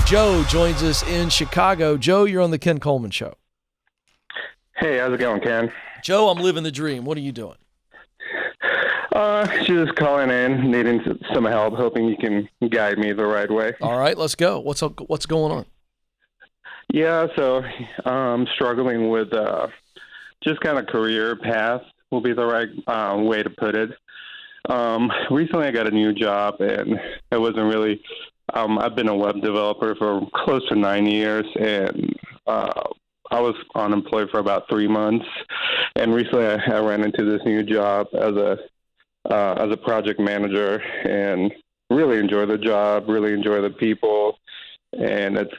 Joe joins us in Chicago. Joe, you're on the Ken Coleman Show. Hey, how's it going, Ken? Joe, I'm living the dream. What are you doing? Just calling in, needing some help, hoping you can guide me the right way. All right, let's go. What's going on? Yeah, so I'm struggling with just kind of career path will be the right way to put it. Recently, I got a new job, and it wasn't really. I've been a web developer for close to 9 years, and I was unemployed for about 3 months. And recently, I ran into this new job as a project manager, and really enjoy the job, really enjoy the people, and it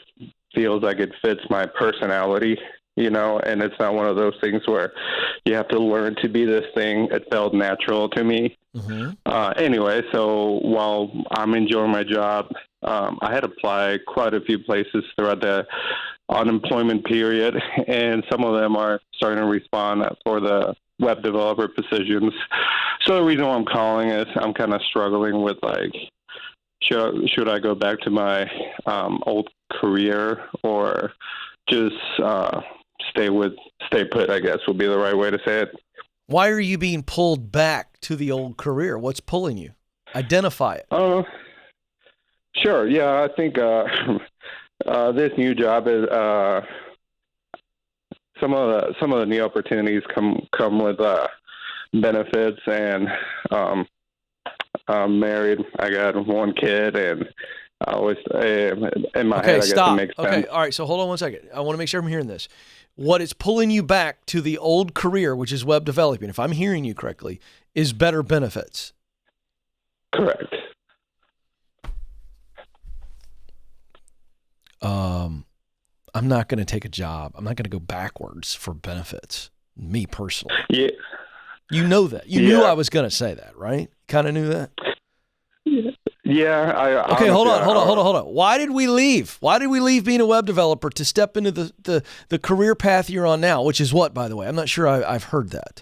feels like it fits my personality, and it's not one of those things where you have to learn to be this thing. It felt natural to me. Mm-hmm. Anyway, so while I'm enjoying my job, I had applied quite a few places throughout the unemployment period, and some of them are starting to respond for the web developer positions. So the reason why I'm calling is I'm kind of struggling with, like, should I go back to my old career or just stay put, I guess would be the right way to say it. Why are you being pulled back to the old career? What's pulling you? Identify it. Sure. Yeah, I think this new job is some of the new opportunities come with benefits, and I'm married. I got one kid, and I always in my head, I guess it makes sense. Okay, all right. So hold on one second. I want to make sure I'm hearing this. What is pulling you back to the old career, which is web developing, if I'm hearing you correctly, is better benefits. Correct. I'm not going to take a job. I'm not going to go backwards for benefits. Me personally. Yeah. You know that. You knew I was going to say that, right? Kind of knew that. Yeah. Okay, hold on. Why did we leave? Why did we leave being a web developer to step into the career path you're on now, which is what, by the way? I'm not sure I've heard that.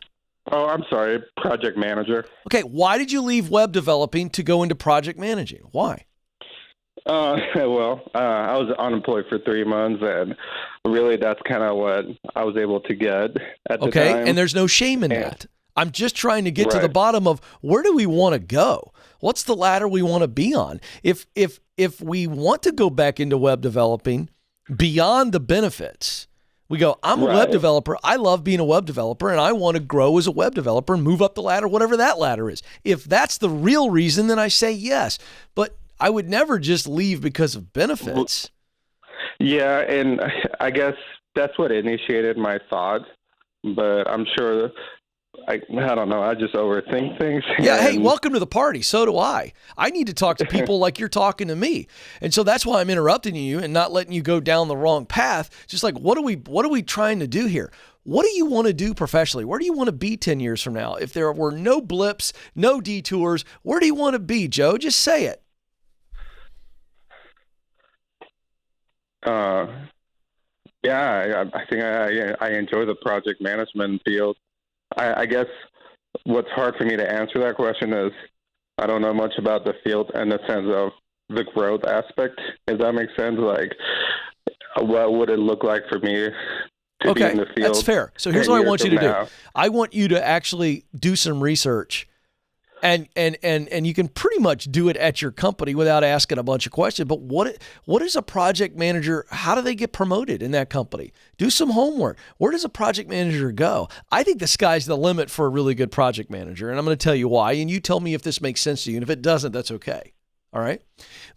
Oh, I'm sorry. Project manager. Okay, why did you leave web developing to go into project managing? Why? I was unemployed for 3 months, and really that's kind of what I was able to get at the time. Okay, and there's no shame in that. I'm just trying to get to the bottom of where do we want to go? What's the ladder we want to be on? If we want to go back into web developing beyond the benefits, we go, I'm a web developer. I love being a web developer, and I want to grow as a web developer and move up the ladder, whatever that ladder is. If that's the real reason, then I say yes. But I would never just leave because of benefits. Yeah, and I guess that's what initiated my thought, but I'm sure, I don't know, I just overthink things. Yeah, hey, welcome to the party. So do I. I need to talk to people like you're talking to me. And so that's why I'm interrupting you and not letting you go down the wrong path. Just like, what are we trying to do here? What do you want to do professionally? Where do you want to be 10 years from now? If there were no blips, no detours, where do you want to be, Joe? Just say it. I think I enjoy the project management field. I guess what's hard for me to answer that question is I don't know much about the field in the sense of the growth aspect. Does that make sense? Like, what would it look like for me to be in the field? That's fair. So here's what I want you to do. I want you to actually do some research. And you can pretty much do it at your company without asking a bunch of questions. But what is a project manager? How do they get promoted in that company? Do some homework. Where does a project manager go? I think the sky's the limit for a really good project manager, and I'm going to tell you why. And you tell me if this makes sense to you. And if it doesn't, that's okay. All right.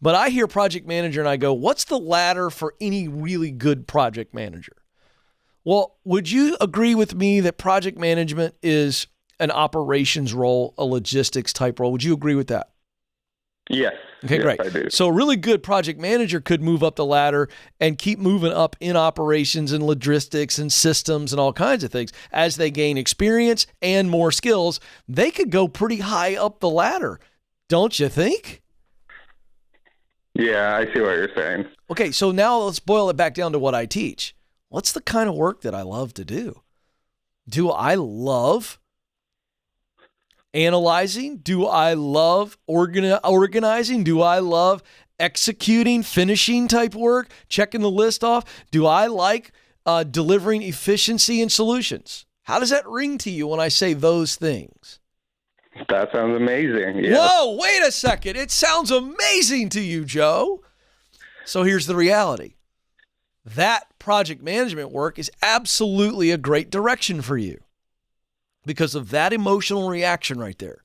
But I hear project manager and I go, what's the ladder for any really good project manager? Well, would you agree with me that project management is an operations role, a logistics type role? Would you agree with that? Yes. Okay, yes, great. I do. So a really good project manager could move up the ladder and keep moving up in operations and logistics and systems and all kinds of things. As they gain experience and more skills, they could go pretty high up the ladder. Don't you think? Yeah, I see what you're saying. Okay, so now let's boil it back down to what I teach. What's the kind of work that I love to do? Do I love analyzing? Do I love organizing? Do I love executing, finishing type work, checking the list off? Do I like delivering efficiency and solutions? How does that ring to you when I say those things? That sounds amazing. Yeah. Whoa, wait a second. It sounds amazing to you, Joe. So here's the reality. That project management work is absolutely a great direction for you because of that emotional reaction right there.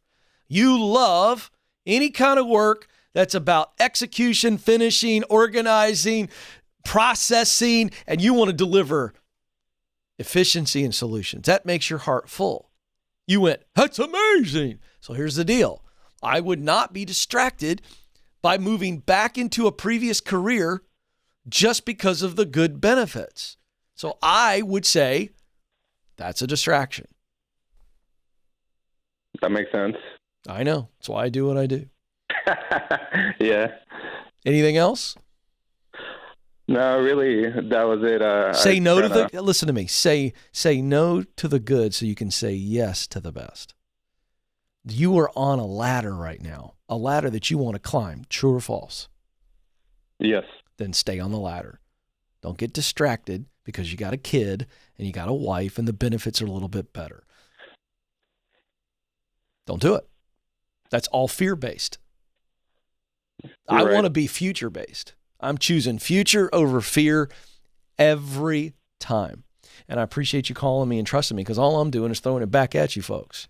You love any kind of work that's about execution, finishing, organizing, processing, and you want to deliver efficiency and solutions. That makes your heart full. You went, that's amazing. So here's the deal. I would not be distracted by moving back into a previous career just because of the good benefits. So I would say that's a distraction. That makes sense. I know. That's why I do what I do. Yeah. Anything else? No, really, that was it. Say no to the, listen to me, say no to the good so you can say yes to the best. You are on a ladder right now, a ladder that you want to climb, true or false? Yes. Then stay on the ladder. Don't get distracted because you got a kid and you got a wife and the benefits are a little bit better. Don't do it. That's all fear-based. I want to be future-based. I'm choosing future over fear every time. And I appreciate you calling me and trusting me because all I'm doing is throwing it back at you folks.